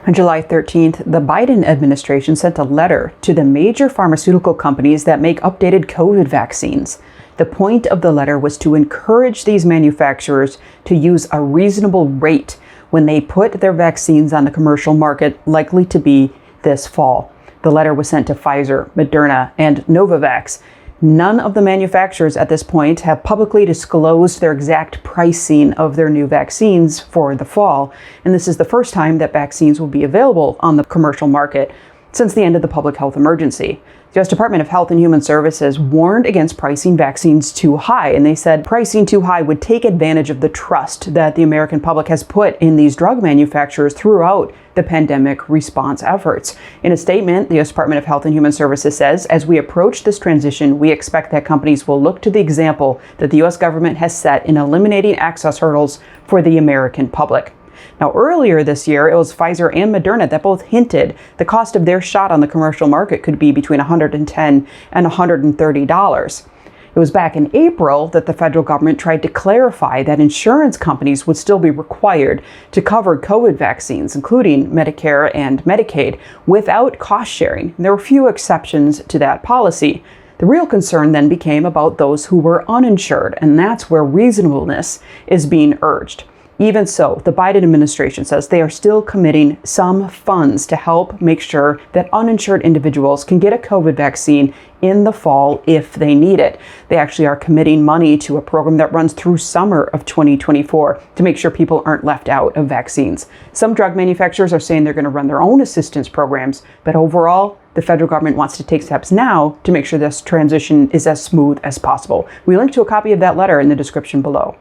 On July 13th, the Biden administration sent a letter to the major pharmaceutical companies that make updated COVID vaccines. The point of the letter was to encourage these manufacturers to use a reasonable rate when they put their vaccines on the commercial market, likely to be this fall. The letter was sent to Pfizer, Moderna, and Novavax. None of the manufacturers at this point have publicly disclosed their exact pricing of their new vaccines for the fall, and this is the first time that vaccines will be available on the commercial market since the end of the public health emergency. The U.S. Department of Health and Human Services warned against pricing vaccines too high, and they said pricing too high would take advantage of the trust that the American public has put in these drug manufacturers throughout the pandemic response efforts. In a statement, the U.S. Department of Health and Human Services says, as we approach this transition, we expect that companies will look to the example that the U.S. government has set in eliminating access hurdles for the American public. Now, earlier this year, it was Pfizer and Moderna that both hinted the cost of their shot on the commercial market could be between $110 and $130. It was back in April that the federal government tried to clarify that insurance companies would still be required to cover COVID vaccines, including Medicare and Medicaid, without cost sharing. There were few exceptions to that policy. The real concern then became about those who were uninsured, and that's where reasonableness is being urged. Even so, the Biden administration says they are still committing some funds to help make sure that uninsured individuals can get a COVID vaccine in the fall if they need it. They actually are committing money to a program that runs through summer of 2024 to make sure people aren't left out of vaccines. Some drug manufacturers are saying they're going to run their own assistance programs, but overall, the federal government wants to take steps now to make sure this transition is as smooth as possible. We link to a copy of that letter in the description below.